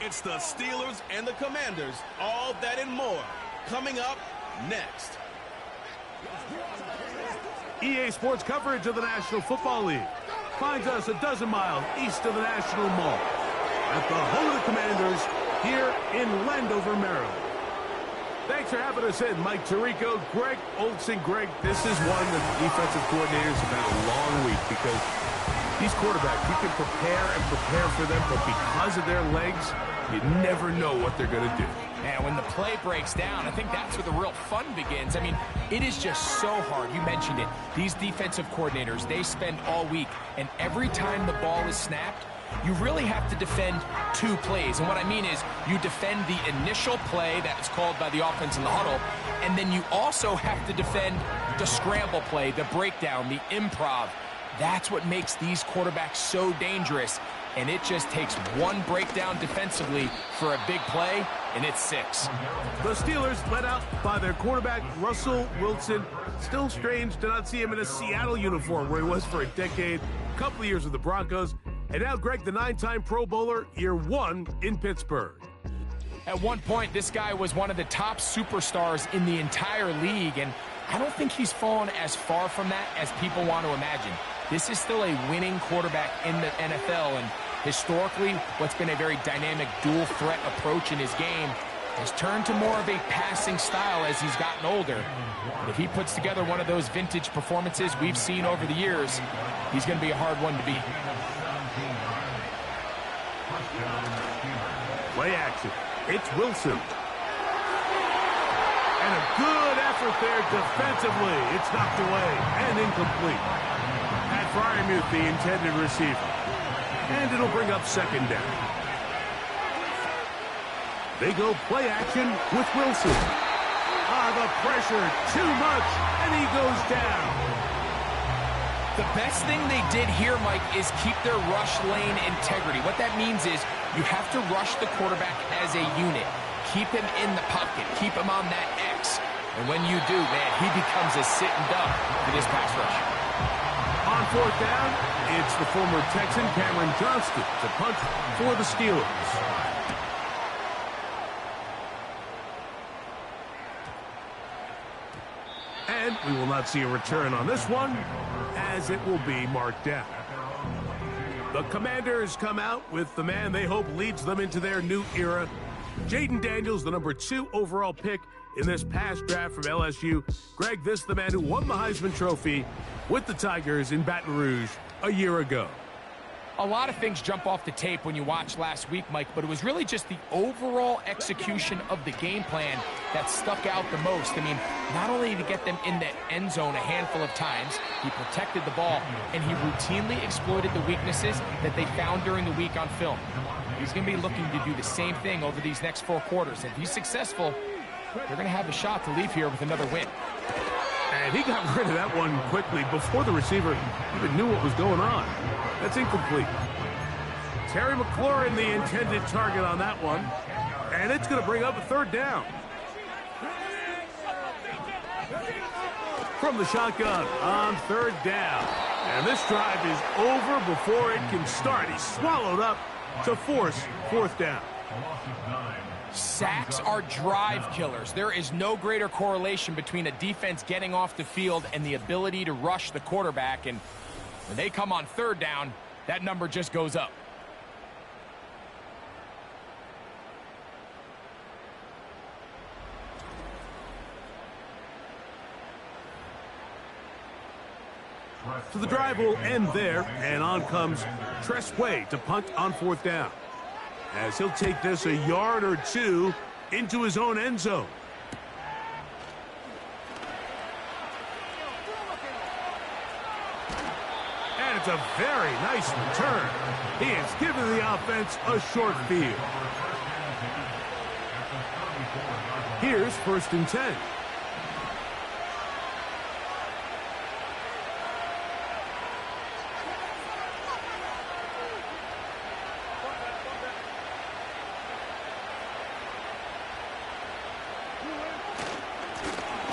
It's the Steelers and the Commanders, all that and more, coming up next. EA Sports coverage of the National Football League finds us a dozen miles east of the National Mall at the home of the Commanders here in Landover, Maryland. Thanks for having us in, Mike Tirico, Greg Olsen. Greg, this is one that the defensive coordinators have had a long week because these quarterbacks, you can prepare for them, but because of their legs, you never know what they're going to do. And when the play breaks down, I think that's where the real fun begins. I mean, it is just so hard. You mentioned it. These defensive coordinators, they spend all week, and every time the ball is snapped, you really have to defend two plays. And what I mean is you defend the initial play that is called by the offense in the huddle, and then you also have to defend the scramble play, the breakdown, the improv. That's what makes these quarterbacks so dangerous. And it just takes one breakdown defensively for a big play, and it's 6. The Steelers led out by their quarterback, Russell Wilson. Still strange to not see him in a Seattle uniform where he was for a decade, a couple of years with the Broncos. And now Greg, the 9-time Pro Bowler, year 1 in Pittsburgh. At one point, this guy was one of the top superstars in the entire league, and I don't think he's fallen as far from that as people want to imagine. This is still a winning quarterback in the NFL, and historically, what's been a very dynamic dual-threat approach in his game has turned to more of a passing style as he's gotten older. If he puts together one of those vintage performances we've seen over the years, he's going to be a hard one to beat. Play action. It's Wilson. And a good effort there defensively. It's knocked away and incomplete. Pat Fryermuth, the intended receiver. And it'll bring up second down. They go play action with Wilson. The pressure, too much, and he goes down. The best thing they did here, Mike, is keep their rush lane integrity. What that means is you have to rush the quarterback as a unit. Keep him in the pocket. Keep him on that X. And when you do, man, he becomes a sitting duck for this pass rush. On fourth down, it's the former Texan Cameron Johnston to punt for the Steelers. And we will not see a return on this one, as it will be marked down. The Commanders come out with the man they hope leads them into their new era. Jaden Daniels, the number 2 overall pick in this past draft from LSU. Greg, this is the man who won the Heisman Trophy with the Tigers in Baton Rouge a year ago. A lot of things jump off the tape when you watch last week, Mike, but it was really just the overall execution of the game plan that stuck out the most. I mean, not only to get them in the end zone a handful of times, he protected the ball, and he routinely exploited the weaknesses that they found during the week on film. He's going to be looking to do the same thing over these next 4 quarters. If he's successful, they're going to have a shot to leave here with another win. And he got rid of that one quickly before the receiver even knew what was going on. That's incomplete. Terry McLaurin, the intended target on that one. And it's going to bring up a third down. From the shotgun on third down. And this drive is over before it can start. He's swallowed up to force fourth down. Sacks are drive killers. There is no greater correlation between a defense getting off the field and the ability to rush the quarterback. And when they come on third down, that number just goes up. So the drive will end there, and on comes Tress Way to punt on fourth down, as he'll take this a yard or 2 into his own end zone. And it's a very nice return. He has given the offense a short field. Here's 1st and 10.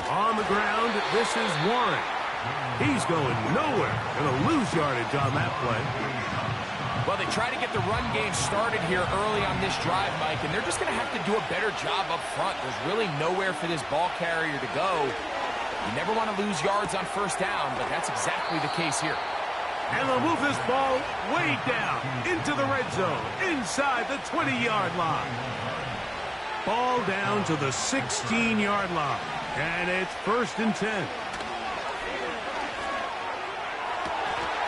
On the ground, this is Warren. He's going nowhere. Going to lose yardage on that play. Well, they try to get the run game started here early on this drive, Mike, and they're just going to have to do a better job up front. There's really nowhere for this ball carrier to go. You never want to lose yards on first down, but that's exactly the case here. And they'll move this ball way down into the red zone, inside the 20-yard line. Ball down to the 16-yard line, and it's 1st and 10.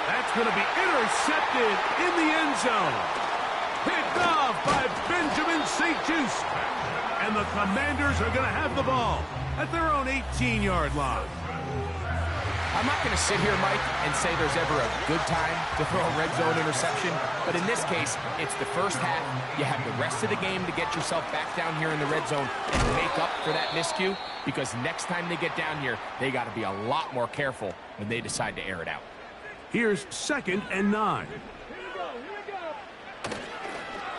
That's going to be intercepted in the end zone. Picked off by Benjamin St-Juste. And the Commanders are going to have the ball at their own 18-yard line. I'm not going to sit here, Mike, and say there's ever a good time to throw a red zone interception. But in this case, it's the first half. You have the rest of the game to get yourself back down here in the red zone and make up for that miscue. Because next time they get down here, they got to be a lot more careful when they decide to air it out. Here's 2nd and 9.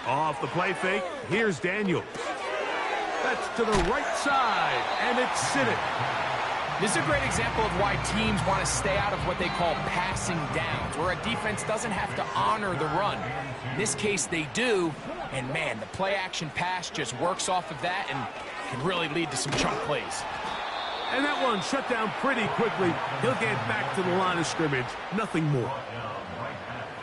Off the play fake, here's Daniels. That's to the right side, and it's Siddick. This is a great example of why teams want to stay out of what they call passing downs, where a defense doesn't have to honor the run. In this case, they do, and man, the play-action pass just works off of that and can really lead to some chunk plays. And that one shut down pretty quickly. He'll get back to the line of scrimmage. Nothing more.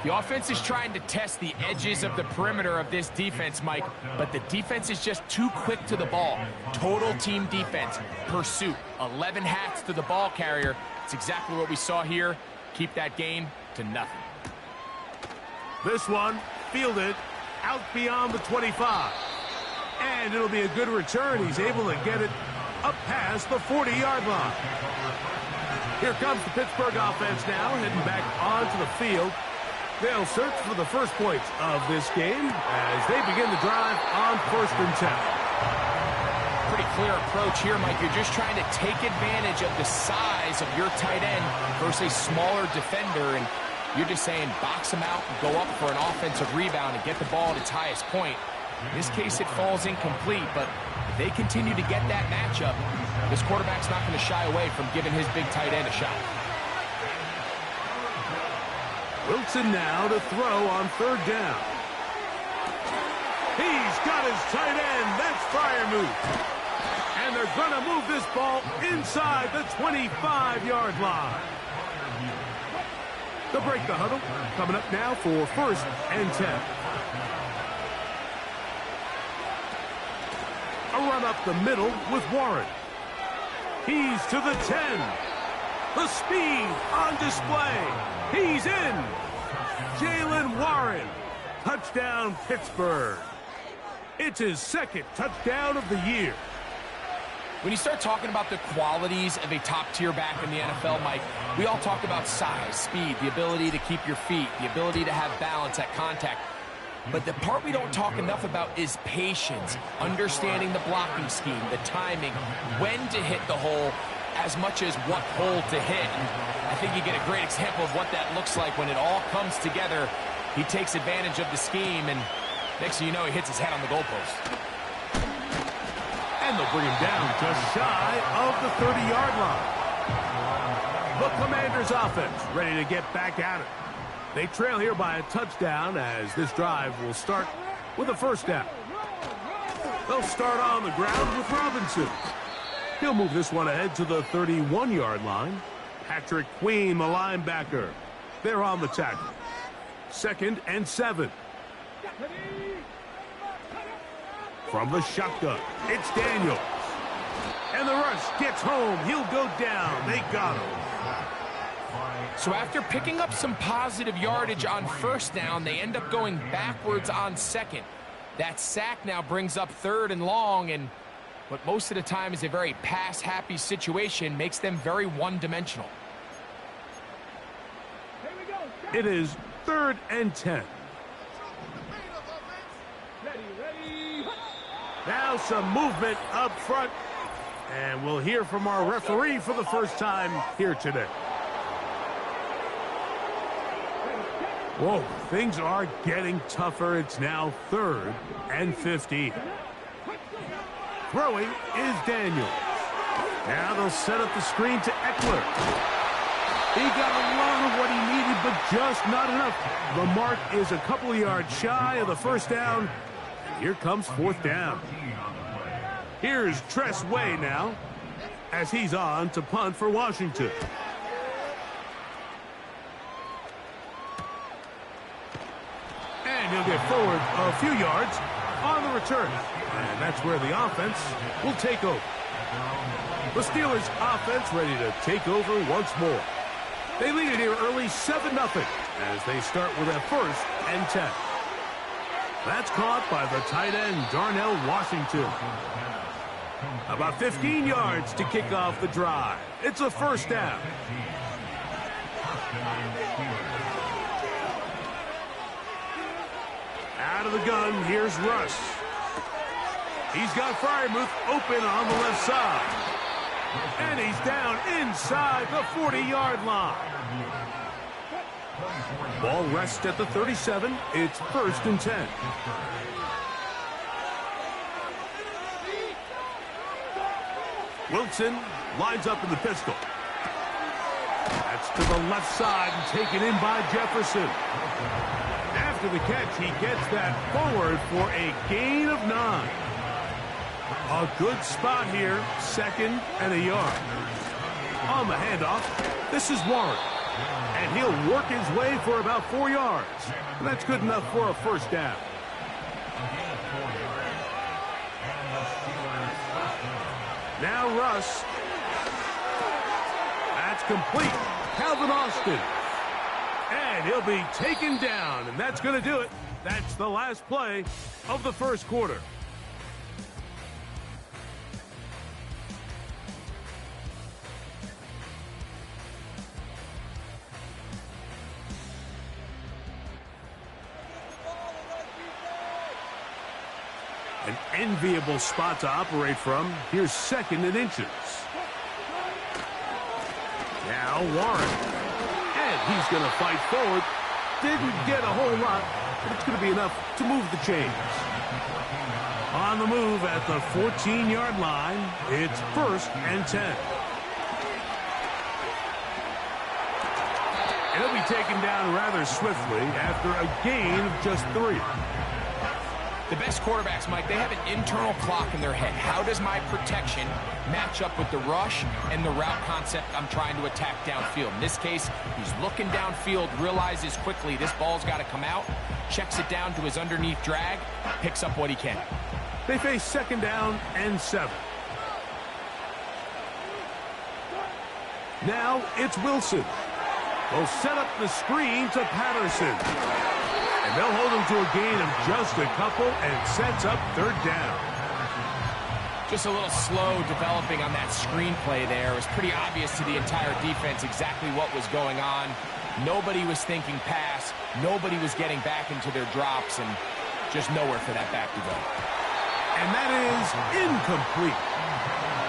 The offense is trying to test the edges of the perimeter of this defense, Mike, but the defense is just too quick to the ball. Total team defense, pursuit, 11 hats to the ball carrier. It's exactly what we saw here. Keep that gain to nothing. This one fielded out beyond the 25. And it'll be a good return. He's able to get it up past the 40-yard line. Here comes the Pittsburgh offense now, heading back onto the field. They'll search for the first points of this game as they begin the drive on 1st and 10. Pretty clear approach here, Mike. You're just trying to take advantage of the size of your tight end versus a smaller defender, and you're just saying box him out and go up for an offensive rebound and get the ball at its highest point. In this case, it falls incomplete, but if they continue to get that matchup, this quarterback's not going to shy away from giving his big tight end a shot. Wilson now to throw on 3rd down. He's got his tight end. That's Freiermuth. And they're going to move this ball inside the 25-yard line. They'll break the huddle. Coming up now for 1st and 10. A run up the middle with Warren. He's to the 10. The speed on display. He's in. Jaylen Warren. Touchdown, Pittsburgh. It's his 2nd touchdown of the year. When you start talking about the qualities of a top-tier back in the NFL, Mike, we all talk about size, speed, the ability to keep your feet, the ability to have balance at contact. But the part we don't talk enough about is patience, understanding the blocking scheme, the timing, when to hit the hole, as much as what hole to hit. I think you get a great example of what that looks like when it all comes together. He takes advantage of the scheme, and next thing you know, he hits his head on the goalpost. And they'll bring him down just shy of the 30-yard line. The Commanders' offense ready to get back at it. They trail here by a touchdown as this drive will start with a 1st down. They'll start on the ground with Robinson. He'll move this one ahead to the 31-yard line. Patrick Queen, the linebacker. They're on the tackle. 2nd and 7. From the shotgun, it's Daniels. And the rush gets home. He'll go down. They got him. So after picking up some positive yardage on 1st down, they end up going backwards on 2nd. That sack now brings up 3rd and long, and what most of the time is a very pass-happy situation makes them very one-dimensional. It is 3rd and 10. Now some movement up front, and we'll hear from our referee for the first time here today. Whoa, things are getting tougher. It's now 3rd and 15. Throwing is Daniels. Now they'll set up the screen to Eckler. He got a lot of what he needed, but just not enough. The mark is a couple of yards shy of the first down. And here comes fourth down. Here's Tress Way now, as he's on to punt for Washington. And he'll get forward a few yards on the return. And that's where the offense will take over. The Steelers offense ready to take over once more. They lead it here early 7-0 as they start with a 1st and 10. That's caught by the tight end, Darnell Washington. About 15 yards to kick off the drive. It's a first down. Out of the gun, here's Russ. He's got Freiermuth open on the left side. And he's down inside the 40-yard line. Ball rests at the 37. It's 1st and 10. Wilson lines up in the pistol. That's to the left side and taken in by Jefferson. After the catch, he gets that forward for a gain of 9. A good spot here, 2nd and a yard. On the handoff, this is Warren. And he'll work his way for about 4 yards. And that's good enough for a first down. Now Russ. That's complete. Calvin Austin. And he'll be taken down. And that's going to do it. That's the last play of the first quarter. An enviable spot to operate from. Here's 2nd and inches. Now Warren. And he's going to fight forward. Didn't get a whole lot, but it's going to be enough to move the chains. On the move at the 14-yard line, it's 1st and 10. And he'll be taken down rather swiftly after a gain of just 3. The best quarterbacks, Mike, they have an internal clock in their head. How does my protection match up with the rush and the route concept I'm trying to attack downfield? In this case, he's looking downfield, realizes quickly this ball's got to come out, checks it down to his underneath drag, picks up what he can. They face 2nd down and 7. Now it's Wilson. They'll set up the screen to Patterson. And they'll hold him to a gain of just a couple and sets up 3rd down. Just a little slow developing on that screenplay there. It was pretty obvious to the entire defense exactly what was going on. Nobody was thinking pass. Nobody was getting back into their drops, and just nowhere for that back to go. And that is incomplete.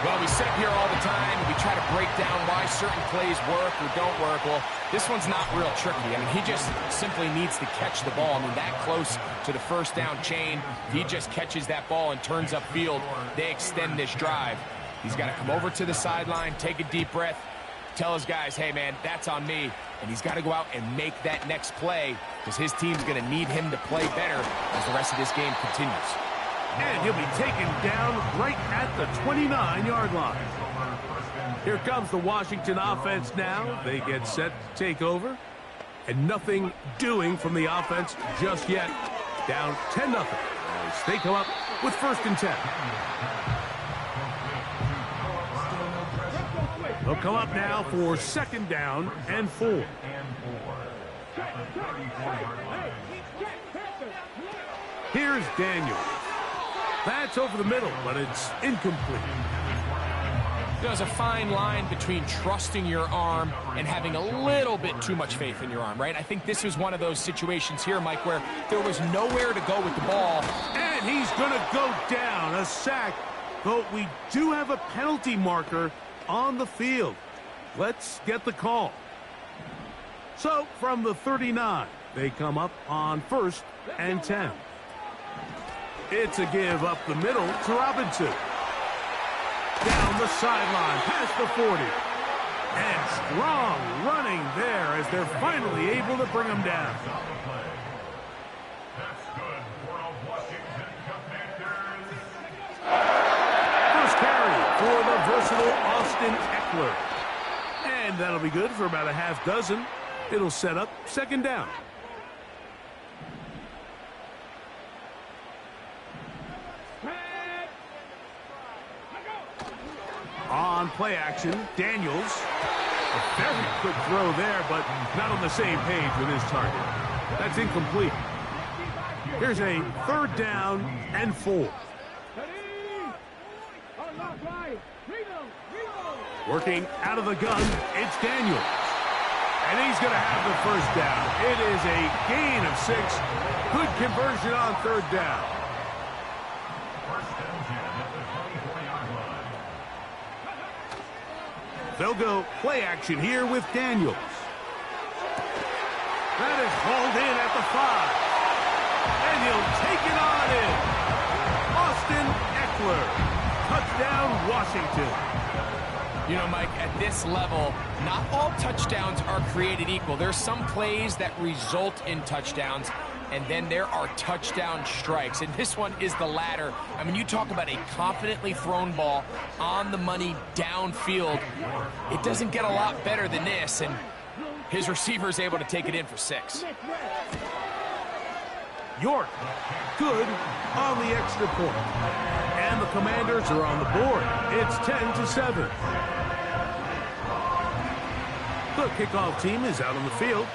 Well, we sit here all the time and we try to break down why certain plays work or don't work. Well, this one's not real tricky. I mean, he just simply needs to catch the ball. I mean, that close to the first down chain, he just catches that ball and turns upfield. They extend this drive. He's got to come over to the sideline, take a deep breath, tell his guys, hey, man, that's on me. And he's got to go out and make that next play because his team's going to need him to play better as the rest of this game continues. And he'll be taken down right at the 29-yard line. Here comes the Washington offense now. They get set to take over. And nothing doing from the offense just yet. Down 10-0 as they come up with 1st and 10. They'll come up now for 2nd down and 4. Here's Daniel. That's over the middle, but it's incomplete. There's a fine line between trusting your arm and having a little bit too much faith in your arm, right? I think this was one of those situations here, Mike, where there was nowhere to go with the ball. And he's going to go down, a sack. But we do have a penalty marker on the field. Let's get the call. So, from the 39, they come up on 1st and 10. It's a give up the middle to Robinson. Down the sideline, past the 40. And strong running there as they're finally able to bring him down. First carry for the versatile Austin Eckler. And that'll be good for about a half dozen. It'll set up second down. On play action, Daniels. A very quick throw there, but not on the same page with his target. That's incomplete. Here's a third down and 4. Working out of the gun, it's Daniels. And he's going to have the first down. It is a gain of 6. Good conversion on third down. They'll go play action here with Daniels. That is hauled in at the 5. And he'll take it on in. Austin Eckler. Touchdown, Washington. You know, Mike, at this level, not all touchdowns are created equal. There's some plays that result in touchdowns, and then there are touchdown strikes. And this one is the latter. I mean, you talk about a confidently thrown ball on the money downfield. It doesn't get a lot better than this, and his receiver is able to take it in for 6. York, good on the extra point. And the Commanders are on the board. It's 10-7. The kickoff team is out on the field,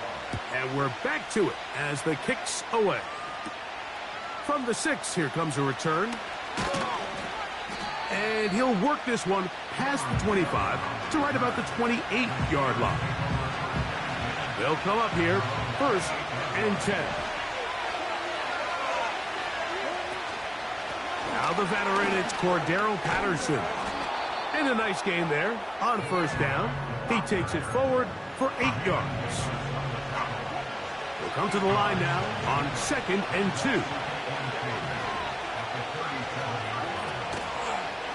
and we're back to it as the kick's away. From the 6, here comes a return. And he'll work this one past the 25 to right about the 28-yard line. They'll come up here, 1st and 10. Now the veteran, it's Cordero Patterson. And a nice game there on first down. He takes it forward for 8 yards. We'll come to the line now on 2nd and 2.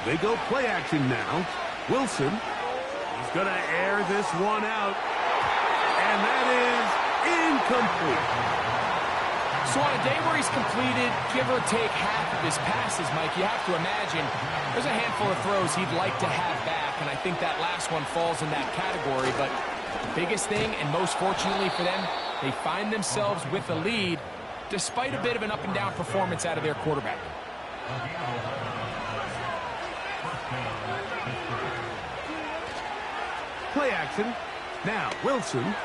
They go play action now. Wilson, he's going to air this one out. And that is incomplete. So on a day where he's completed, give or take half of his passes, Mike, you have to imagine there's a handful of throws he'd like to have back, and I think that last one falls in that category. But the biggest thing, and most fortunately for them, they find themselves with a lead despite a bit of an up-and-down performance out of their quarterback. Play action. Now, Wilson.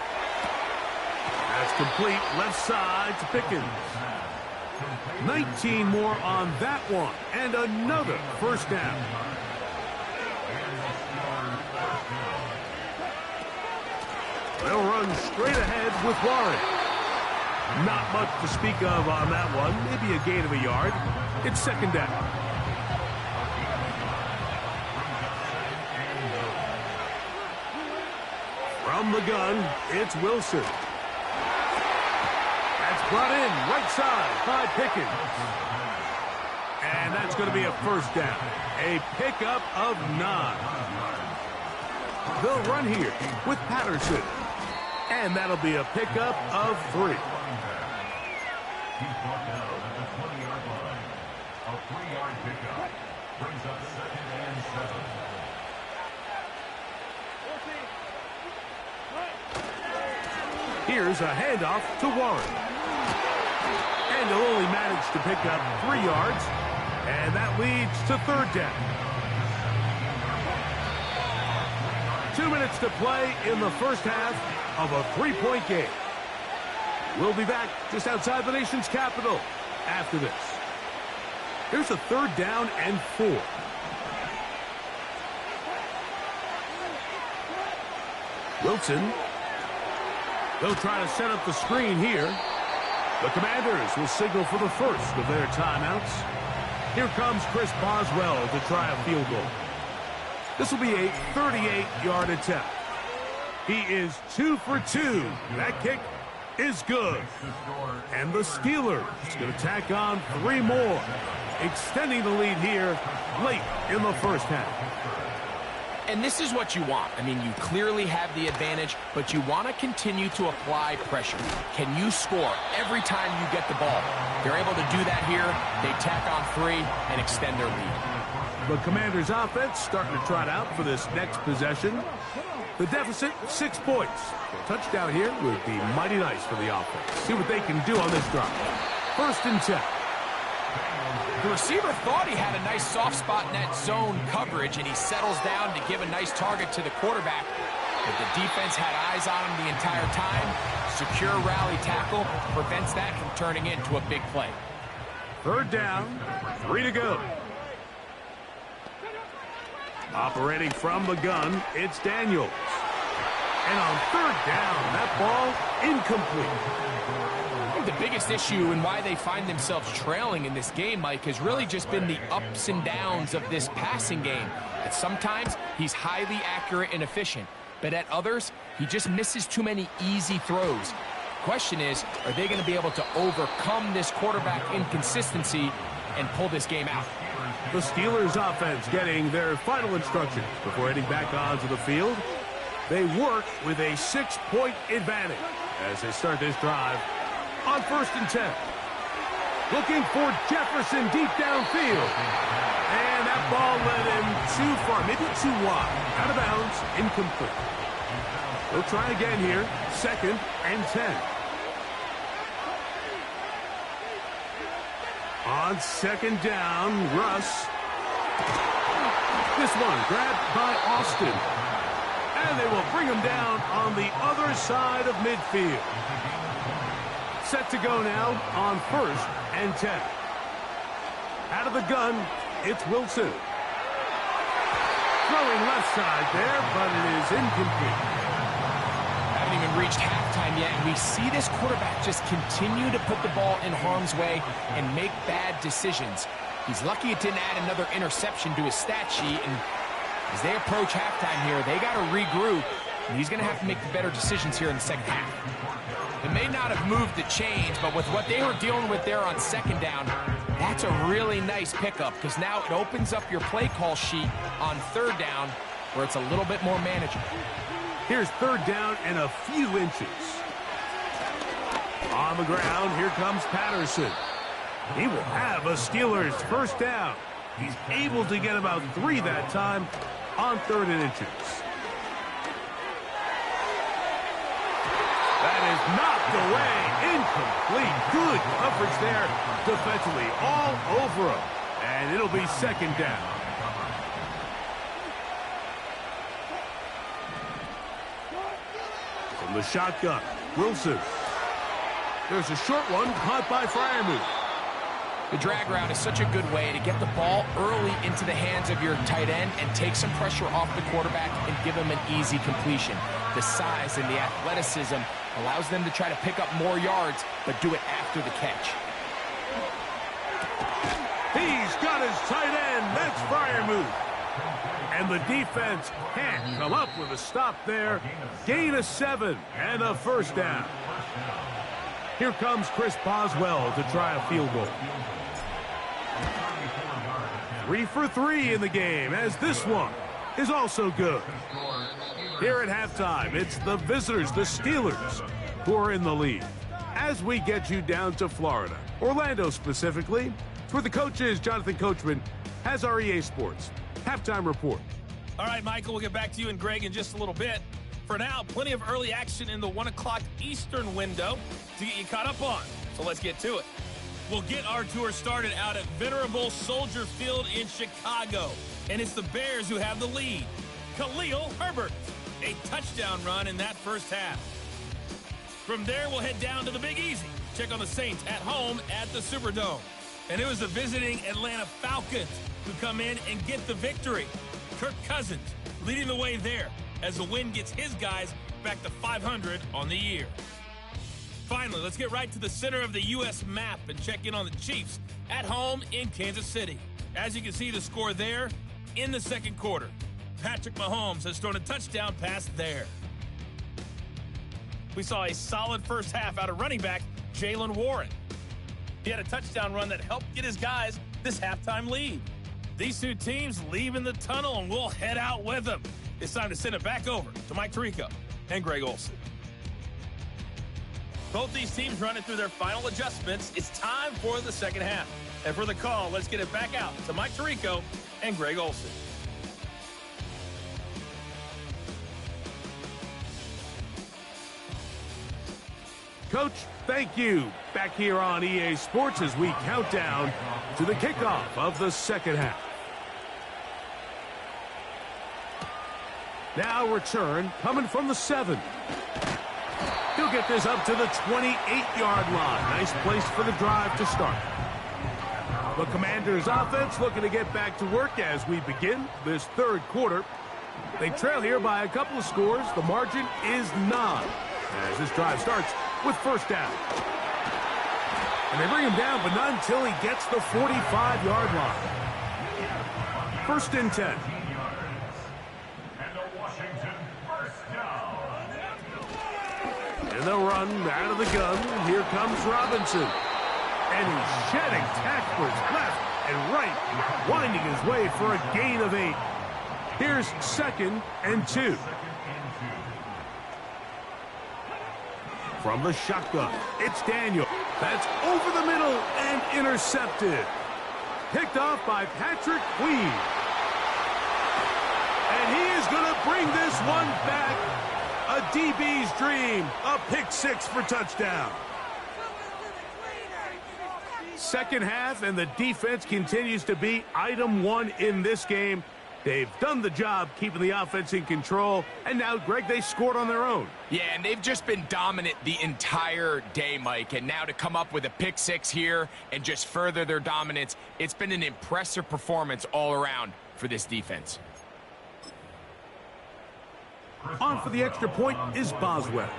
That's complete, left side to Pickens. 19 more on that one, and another first down. They'll run straight ahead with Warren. Not much to speak of on that one, maybe a gain of a yard. It's second down. From the gun, it's Wilson. Brought in right side by Pickens. And that's going to be a first down. A pickup of 9. They'll run here with Patterson. And that'll be a pickup of 3. He's brought down at the 20-yard line. A 3-yard pickup brings up 2nd and 7. Here's a handoff to Warren. And he'll only manage to pick up 3 yards, and that leads to third down. 2 minutes to play in the first half of a 3-point game. We'll be back just outside the nation's capital after this. Here's a third down and 4. Wilson. They'll try to set up the screen here. The Commanders will signal for the first of their timeouts. Here comes Chris Boswell to try a field goal. This will be a 38-yard attempt. He is 2 for 2. That kick is good. And the Steelers going to tack on 3 more, extending the lead here late in the first half. And this is what you want. I mean, you clearly have the advantage, but you want to continue to apply pressure. Can you score every time you get the ball? They're able to do that here. They tack on 3 and extend their lead. The Commanders' offense starting to trot out for this next possession. The deficit, 6 points. A touchdown here would be mighty nice for the offense. See what they can do on this drive. 1st and 10. The receiver thought he had a nice soft spot in that zone coverage, and he settles down to give a nice target to the quarterback. But the defense had eyes on him the entire time. Secure rally tackle prevents that from turning into a big play. 3rd down, 3 to go. Operating from the gun, it's Daniels. And on 3rd down, that ball incomplete. The biggest issue and why they find themselves trailing in this game, Mike, has really just been the ups and downs of this passing game. At sometimes, he's highly accurate and efficient, but at others, he just misses too many easy throws. Question is, are they going to be able to overcome this quarterback inconsistency and pull this game out? The Steelers' offense getting their final instructions before heading back onto the field. They work with a 6-point advantage as they start this drive on 1st and 10. Looking for Jefferson deep downfield. And that ball led him too far, maybe too wide. Out of bounds, incomplete. They'll try again here, 2nd and 10. On 2nd down, Russ. This one grabbed by Austin. And they will bring him down on the other side of midfield. Set to go now on 1st and 10. Out of the gun, it's Wilson. Throwing left side there, but it is incomplete. Haven't even reached halftime yet, and we see this quarterback just continue to put the ball in harm's way and make bad decisions. He's lucky it didn't add another interception to his stat sheet, and as they approach halftime here, they got to regroup, and he's going to have to make the better decisions here in the second half. It may not have moved the chains, but with what they were dealing with there on 2nd down, that's a really nice pickup because now it opens up your play call sheet on 3rd down where it's a little bit more manageable. Here's 3rd down and a few inches. On the ground, here comes Patterson. He will have a Steelers 1st down. He's able to get about 3 that time on 3rd and inches. That is knocked away. Incomplete. Good coverage there defensively. All over him. And it'll be 2nd down. From the shotgun, Wilson. There's a short one caught by Freiermuth. The drag route is such a good way to get the ball early into the hands of your tight end and take some pressure off the quarterback and give him an easy completion. The size and the athleticism allows them to try to pick up more yards, but do it after the catch. He's got his tight end. That's Freiermuth. And the defense can't come up with a stop there. Gain of 7 and a 1st down. Here comes Chris Boswell to try a field goal. 3 for 3 in the game, as this one is also good. Here at halftime, it's the visitors, the Steelers, who are in the lead. As we get you down to Florida, Orlando specifically, it's where the coach is. Jonathan Coachman has our EA Sports halftime report. All right, Michael, we'll get back to you and Greg in just a little bit. For now, plenty of early action in the 1 o'clock Eastern window to get you caught up on. So let's get to it. We'll get our tour started out at venerable Soldier Field in Chicago. And it's the Bears who have the lead. Khalil Herbert, a touchdown run in that first half. From there, we'll head down to the Big Easy. Check on the Saints at home at the Superdome. And it was the visiting Atlanta Falcons who come in and get the victory. Kirk Cousins leading the way there as the win gets his guys back to 500 on the year. Finally, let's get right to the center of the U.S. map and check in on the Chiefs at home in Kansas City. As you can see the score there in the second quarter. Patrick Mahomes has thrown a touchdown pass there. We saw a solid first half out of running back Jaylen Warren. He had a touchdown run that helped get his guys this halftime lead. These two teams leaving the tunnel, and we'll head out with them. It's time to send it back over to Mike Tirico and Greg Olsen. Both these teams running through their final adjustments. It's time for the second half. And for the call, let's get it back out to Mike Tirico and Greg Olsen. Coach, thank you. Back here on EA Sports as we count down to the kickoff of the second half. Now return coming from the 7. He'll get this up to the 28-yard line. Nice place for the drive to start. The Commanders' offense looking to get back to work as we begin this third quarter. They trail here by a couple of scores. The margin is 9 as this drive starts with first down. And they bring him down, but not until he gets the 45-yard line. First and 10. And they'll run out of the gun. Here comes Robinson. And he's shedding tacklers left and right, winding his way for a gain of 8. Here's second and 2. From the shotgun, it's Daniel. That's over the middle and intercepted. Picked off by Patrick Queen. And he is going to bring this one back. A DB's dream. A pick 6 for touchdown. Second half, and the defense continues to be item 1 in this game. They've done the job keeping the offense in control, and now, Greg, they scored on their own. Yeah, and they've just been dominant the entire day, Mike, and now to come up with a pick 6 here and just further their dominance, it's been an impressive performance all around for this defense. On for the extra point is Boswell.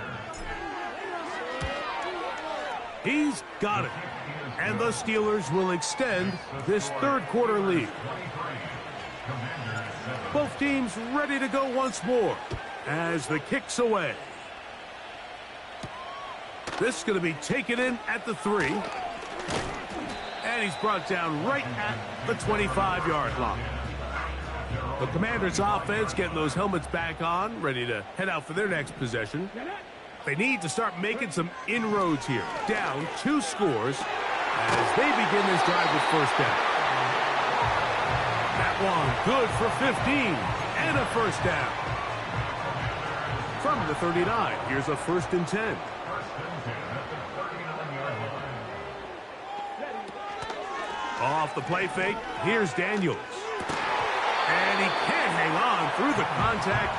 He's got it. And the Steelers will extend this third quarter lead. Both teams ready to go once more as the kick's away. This is going to be taken in at the 3. And he's brought down right at the 25-yard line. The Commanders' offense getting those helmets back on, ready to head out for their next possession. They need to start making some inroads here. Down 2 scores as they begin this drive with first down. That one good for 15 and a first down. From the 39, here's a first and 10. Off the play fake, here's Daniels. And he can't hang on through the contact.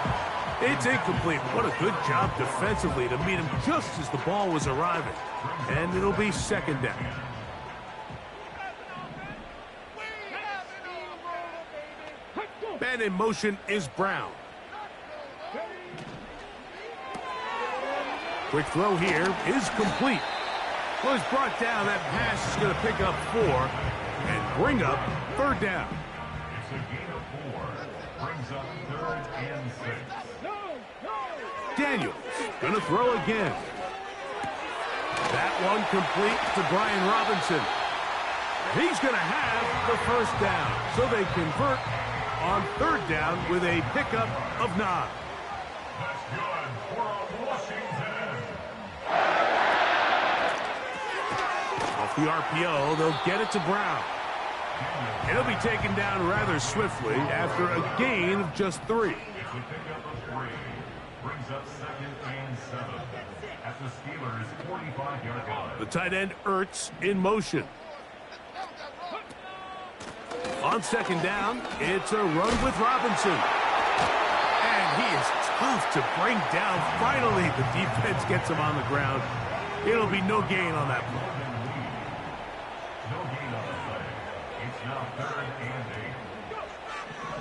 It's incomplete. What a good job defensively to meet him just as the ball was arriving. And it'll be second down. Man in motion is Brown. Quick throw here is complete. Well, it's brought down. That pass is going to pick up 4 and bring up third down. It's a gain of 4. Brings up third and 6. Daniels going to throw again. That one complete to Brian Robinson. He's going to have the first down. So they convert on third down with a pickup of 9. That's good for Washington. Off the RPO, they'll get it to Brown. It'll be taken down rather swiftly after a gain of just 3. It's a pickup of 3. Brings up second and 7 at the Steelers' 45-yard line. The tight end Ertz in motion. On second down, it's a run with Robinson. And he is tough to bring down. Finally, the defense gets him on the ground. It'll be no gain on that play. No gain on the play. It's now third and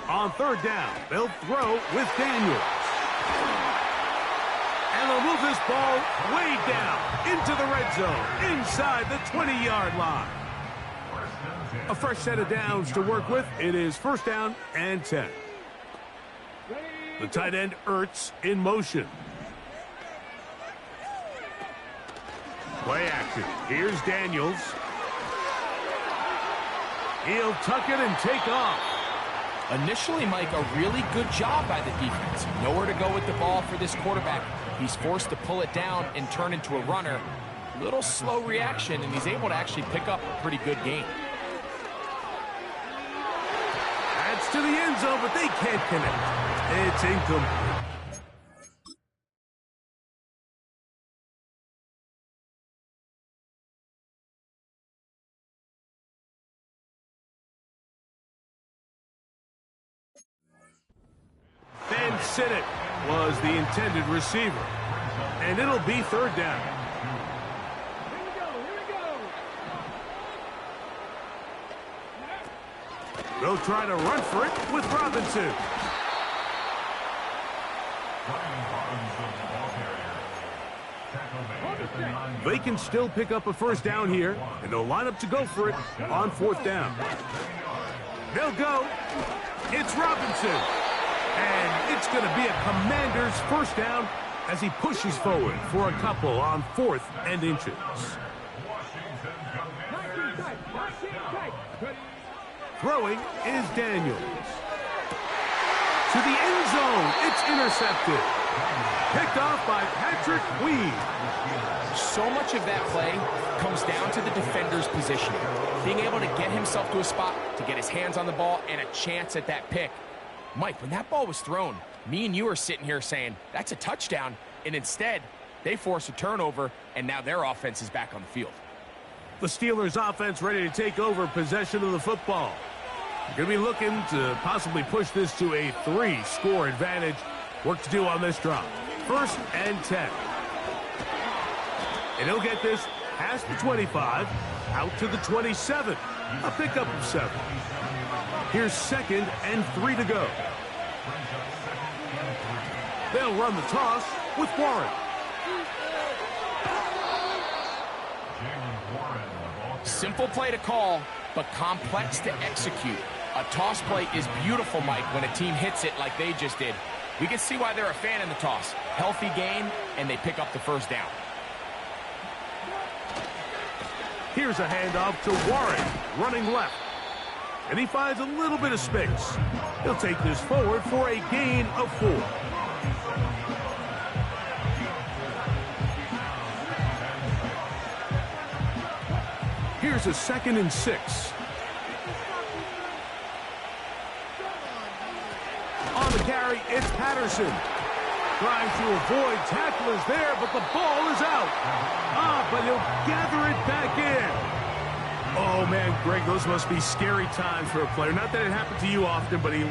8. On third down, they'll throw with Daniels. And they'll move this ball way down into the red zone, inside the 20-yard line. A fresh set of downs to work with. It is first down and 10. The tight end Ertz in motion. Play action. Here's Daniels. He'll tuck it and take off. Initially, Mike, a really good job by the defense. Nowhere to go with the ball for this quarterback. He's forced to pull it down and turn into a runner. Little slow reaction, and he's able to actually pick up a pretty good gain. That's to the end zone, but they can't connect. It's incomplete. Ben Sinnott was the intended receiver. And it'll be third down. They'll try to run for it with Robinson. They can still pick up a first down here, and they'll line up to go for it on fourth down. They'll go. It's Robinson. And it's going to be a Commander's first down as he pushes forward for a couple on 4th and inches. Throwing is Daniels. To the end zone. It's intercepted. Picked off by Patrick Weed. So much of that play comes down to the defender's positioning. Being able to get himself to a spot, to get his hands on the ball, and a chance at that pick. Mike, when that ball was thrown, me and you are sitting here saying, that's a touchdown, and instead, they force a turnover, and now their offense is back on the field. The Steelers' offense ready to take over possession of the football. They're going to be looking to possibly push this to a 3-score advantage. Work to do on this drive. 1st and 10. And he'll get this past the 25, out to the 27. A pickup of 7. Here's 2nd and 3 to go. They'll run the toss with Warren. Simple play to call, but complex to execute. A toss play is beautiful, Mike, when a team hits it like they just did. We can see why they're a fan in the toss. Healthy game, and they pick up the first down. Here's a handoff to Warren, running left. And he finds a little bit of space. He'll take this forward for a gain of 4. Here's a 2nd and 6. On the carry, it's Patterson. Trying to avoid tacklers there, but the ball is out. But he'll gather it back in. Oh, man, Greg, those must be scary times for a player. Not that it happened to you often, but he...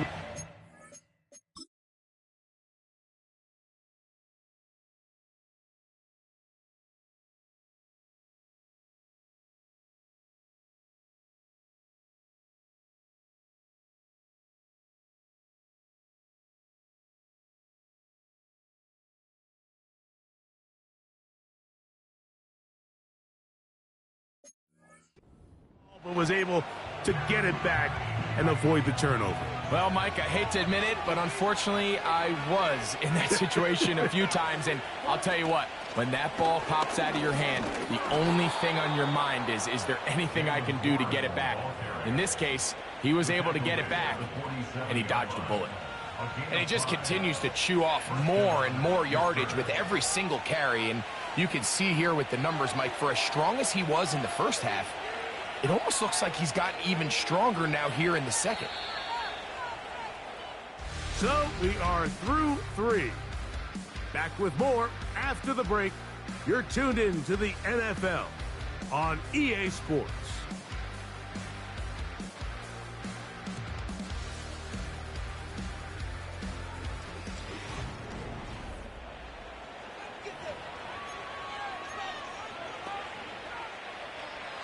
but was able to get it back and avoid the turnover. Well, Mike, I hate to admit it, but unfortunately, I was in that situation a few times, and I'll tell you what, when that ball pops out of your hand, the only thing on your mind is there anything I can do to get it back? In this case, he was able to get it back, and he dodged a bullet. And he just continues to chew off more and more yardage with every single carry, and you can see here with the numbers, Mike, for as strong as he was in the first half, it almost looks like he's gotten even stronger now here in the second. So we are through 3. Back with more after the break. You're tuned in to the NFL on EA Sports.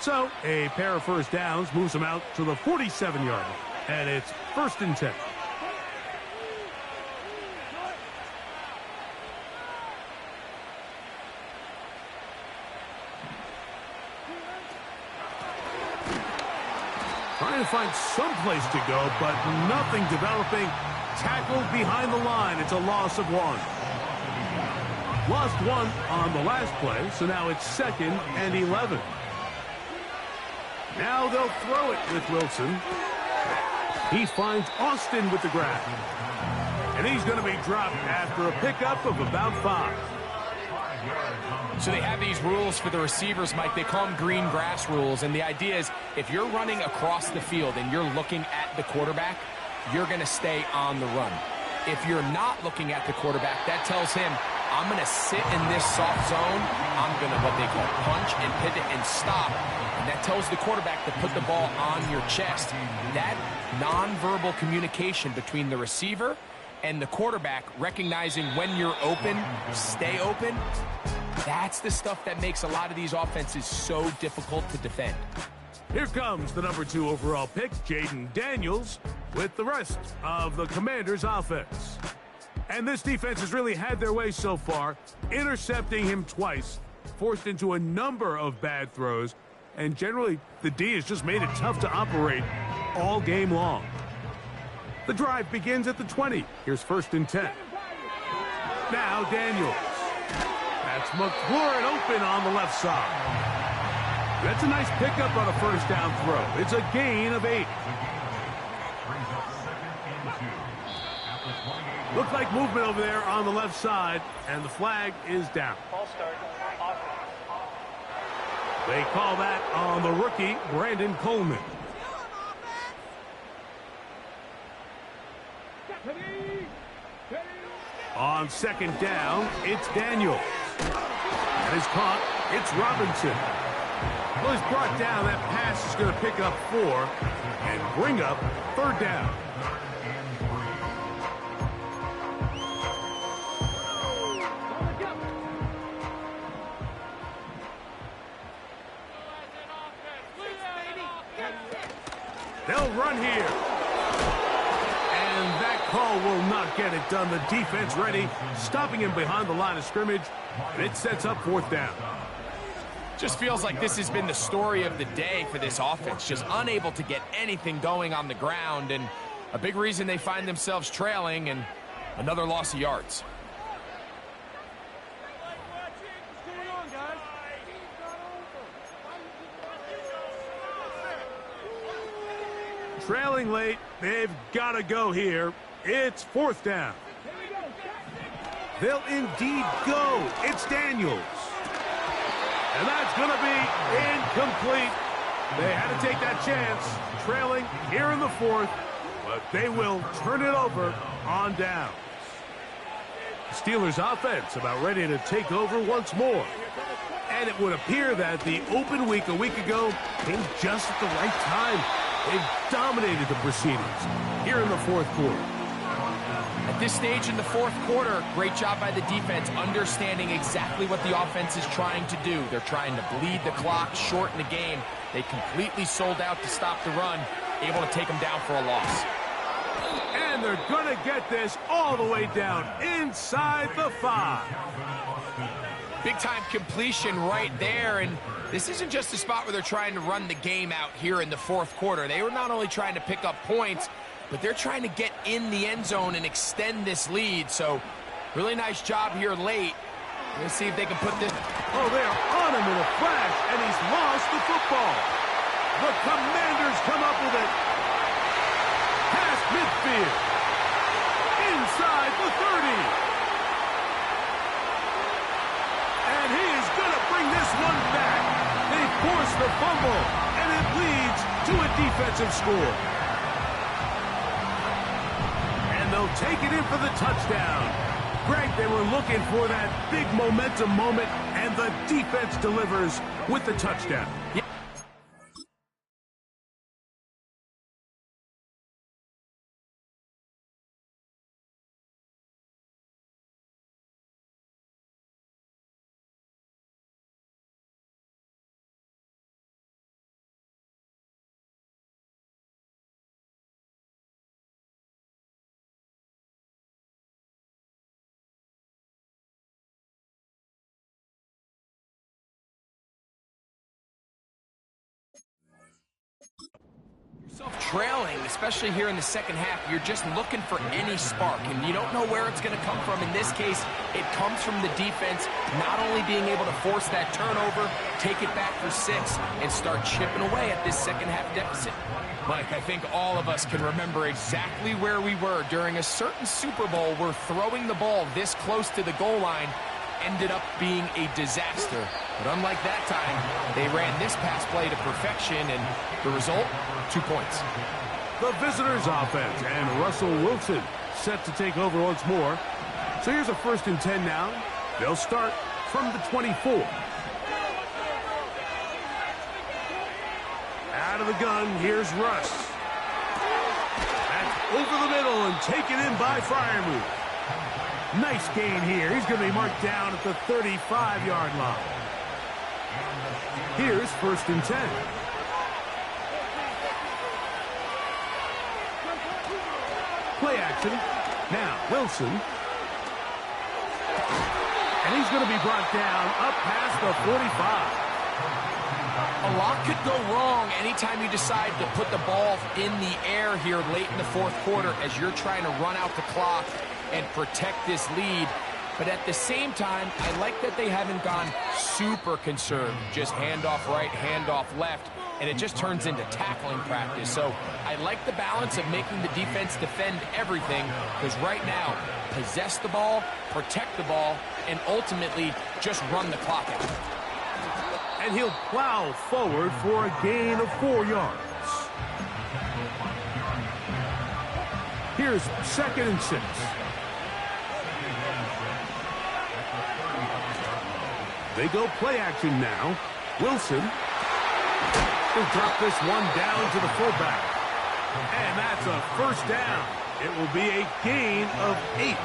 So, a pair of first downs moves them out to the 47-yard line. And it's 1st and 10. Trying to find some place to go, but nothing developing. Tackled behind the line. It's a loss of 1. Lost 1 on the last play, so now it's 2nd and 11. Now they'll throw it with Wilson. He finds Austin with the grab. And he's going to be dropped after a pickup of about 5. So they have these rules for the receivers, Mike. They call them green grass rules. And the idea is if you're running across the field and you're looking at the quarterback, you're going to stay on the run. If you're not looking at the quarterback, that tells him, I'm going to sit in this soft zone. I'm going to what they call punch and pivot and stop. And that tells the quarterback to put the ball on your chest. That nonverbal communication between the receiver and the quarterback, recognizing when you're open, stay open, that's the stuff that makes a lot of these offenses so difficult to defend. Here comes the number 2 overall pick, Jaden Daniels, with the rest of the Commanders' offense. And this defense has really had their way so far, intercepting him twice, forced into a number of bad throws, and generally the D has just made it tough to operate all game long. The drive begins at the 20. Here's 1st and 10. Now Daniels. That's McLaurin open on the left side. That's a nice pickup on a 1st down throw. It's a gain of 8. Looks like movement over there on the left side, and the flag is down. They call that on the rookie, Brandon Coleman. On 2nd down, it's Daniels. And he's caught. It's Robinson. Well, he's brought down. That pass is going to pick up 4 and bring up 3rd down. They'll run here. And that call will not get it done. The defense ready, stopping him behind the line of scrimmage. And it sets up 4th down. Just feels like this has been the story of the day for this offense. Just unable to get anything going on the ground. And a big reason they find themselves trailing and another loss of yards. Trailing late, they've got to go here. It's 4th down. They'll indeed go. It's Daniels. And that's going to be incomplete. They had to take that chance, trailing here in the 4th, but they will turn it over on downs. Steelers offense about ready to take over once more. And it would appear that the open week a week ago came just at the right time. They've dominated the proceedings here in the 4th quarter. At this stage in the 4th quarter, great job by the defense, understanding exactly what the offense is trying to do. They're trying to bleed the clock, shorten the game. They completely sold out to stop the run, able to take them down for a loss. And they're going to get this all the way down inside the 5. Big-time completion right there, and this isn't just a spot where they're trying to run the game out here in the 4th quarter. They were not only trying to pick up points, but they're trying to get in the end zone and extend this lead. So, really nice job here late. Let's see if they can put this. Oh, they're on him in a flash, and he's lost the football. The Commanders come up with it. Past midfield. Inside the 30. And he is going to bring this one back. They force the fumble, and it leads to a defensive score. And they'll take it in for the touchdown. Greg, they were looking for that big momentum moment, and the defense delivers with the touchdown. Trailing, especially here in the second half, you're just looking for any spark, and you don't know where it's going to come from. In this case, it comes from the defense not only being able to force that turnover, take it back for 6, and start chipping away at this second half deficit. Mike, I think all of us can remember exactly where we were during a certain Super Bowl where throwing the ball this close to the goal line ended up being a disaster. But unlike that time, they ran this pass play to perfection, and the result, 2 points. The visitors' offense, and Russell Wilson set to take over once more. So here's a 1st and 10 now. They'll start from the 24. Out of the gun, here's Russ. That's over the middle and taken in by Freiermuth. Nice gain here. He's going to be marked down at the 35-yard line. Here's 1st and 10. Play action. Now, Wilson. And he's going to be brought down up past the 45. A lot could go wrong anytime you decide to put the ball in the air here late in the 4th quarter as you're trying to run out the clock and protect this lead. But at the same time, I like that they haven't gone super conserved. Just handoff right, handoff left, and it just turns into tackling practice. So I like the balance of making the defense defend everything, because right now, possess the ball, protect the ball, and ultimately just run the clock out. And he'll plow forward for a gain of 4 yards. Here's 2nd and 6. They go play action now. Wilson will drop this one down to the fullback. And that's a 1st down. It will be a gain of 8.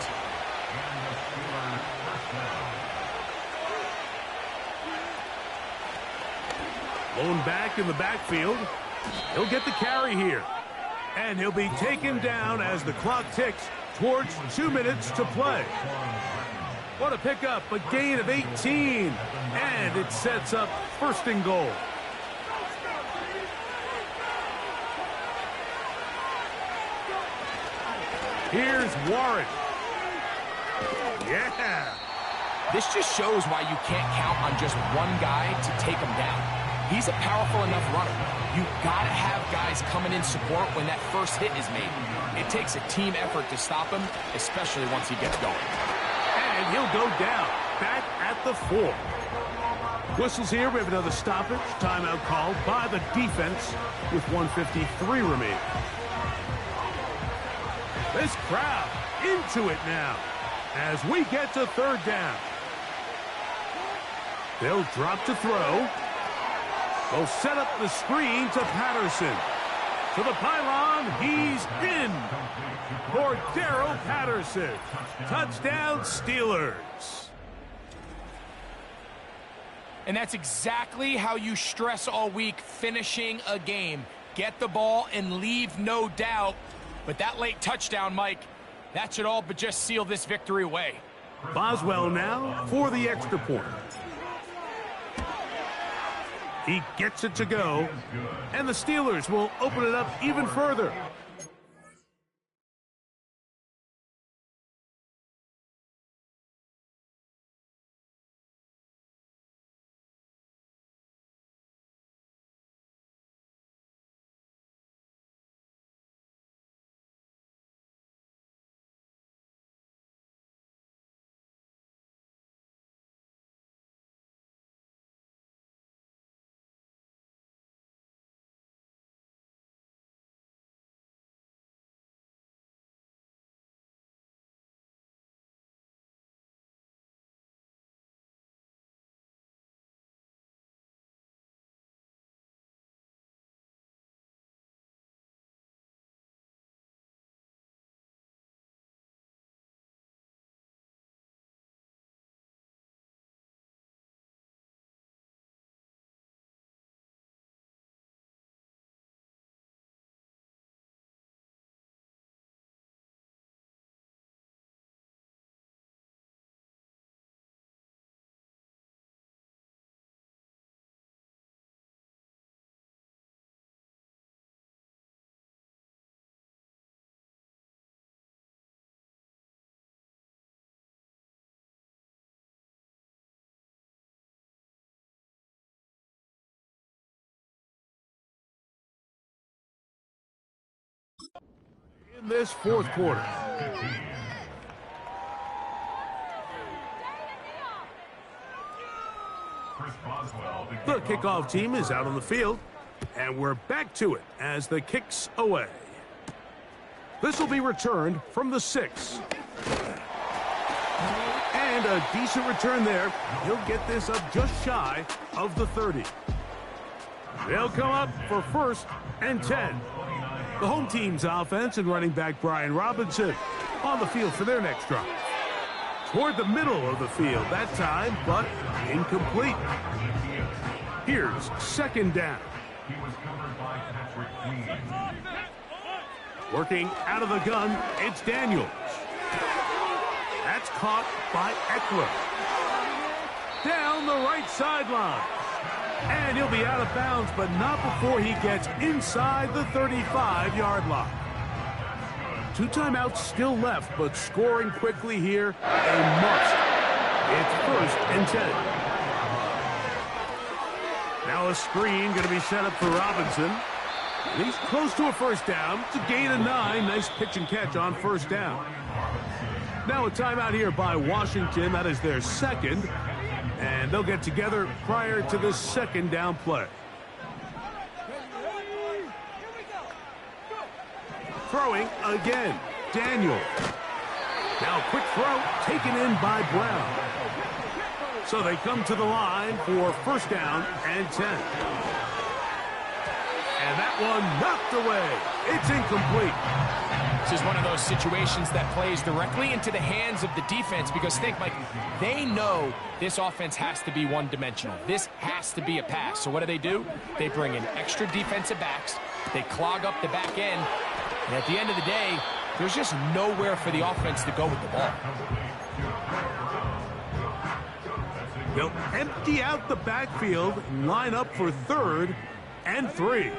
Lone back in the backfield. He'll get the carry here. And he'll be taken down as the clock ticks towards 2 minutes to play. What a pickup, a gain of 18. And it sets up 1st and goal. Here's Warren. Yeah. This just shows why you can't count on just one guy to take him down. He's a powerful enough runner. You've got to have guys coming in support when that first hit is made. It takes a team effort to stop him, especially once he gets going. And he'll go down, back at the 4. Whistles here. We have another stoppage. Timeout called by the defense with 1:53 remaining. This crowd into it now as we get to 3rd down. They'll drop to throw. They'll set up the screen to Patterson. To the pylon, he's in for Darrell Patterson. Touchdown, Steelers. And that's exactly how you stress all week, finishing a game. Get the ball and leave no doubt. But that late touchdown, Mike, that should all but just seal this victory away. Boswell now for the extra point. He gets it to go, and the Steelers will open it up even further. In this fourth quarter. The kickoff team is out on the field, and we're back to it as the kick's away. This will be returned from the 6. And a decent return there. He'll get this up just shy of the 30. They'll come up for 1st and 10. The home team's offense and running back Brian Robinson on the field for their next drive. Toward the middle of the field that time, but incomplete. Here's 2nd down. Working out of the gun, it's Daniels. That's caught by Eckler. Down the right sideline. And he'll be out of bounds, but not before he gets inside the 35-yard line. 2 timeouts still left, but scoring quickly here, a must. It's 1st and 10. Now a screen going to be set up for Robinson. And he's close to a 1st down. It's a gain of 9. Nice pitch and catch on 1st down. Now a timeout here by Washington. That is their 2nd. And they'll get together prior to this 2nd down play. Throwing again, Daniel. Now a quick throw taken in by Brown. So they come to the line for 1st down and 10. And that one knocked away. It's incomplete. This is one of those situations that plays directly into the hands of the defense because think, Mike, they know this offense has to be one-dimensional. This has to be a pass. So what do? They bring in extra defensive backs. They clog up the back end. And at the end of the day, there's just nowhere for the offense to go with the ball. They'll empty out the backfield and line up for 3rd and 3.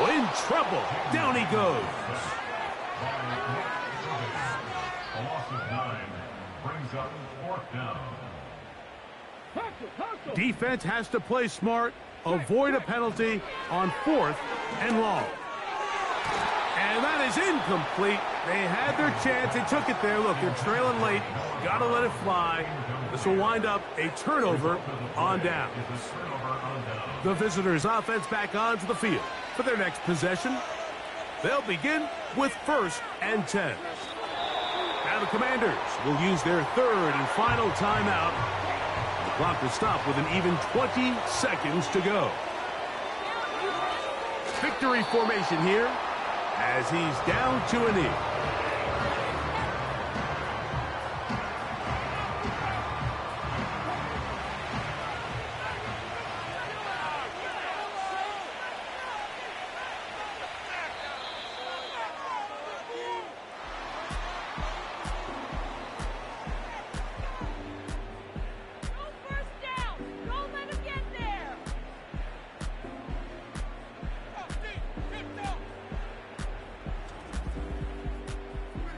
Oh, in trouble. Down he goes. A loss of 9 brings up 4th down. Defense has to play smart, avoid a penalty on 4th and long. And that is incomplete. They had their chance. They took it there. Look, they're trailing late. Got to let it fly. This will wind up a turnover on down. The visitors' offense back onto the field for their next possession. They'll begin with 1st and 10. Now the Commanders will use their 3rd and final timeout. The clock will stop with an even 20 seconds to go. Victory formation here as he's down to a knee.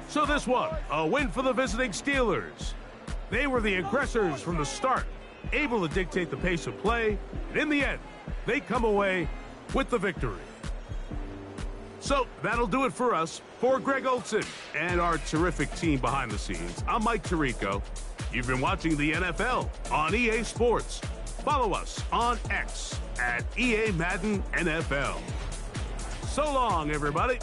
So this one, a win for the visiting Steelers. They were the aggressors from the start, able to dictate the pace of play, and in the end, they come away with the victory. So that'll do it for us. For Greg Olson and our terrific team behind the scenes, I'm Mike Tirico. You've been watching the NFL on EA Sports. Follow us on X at EA Madden NFL. So long, everybody.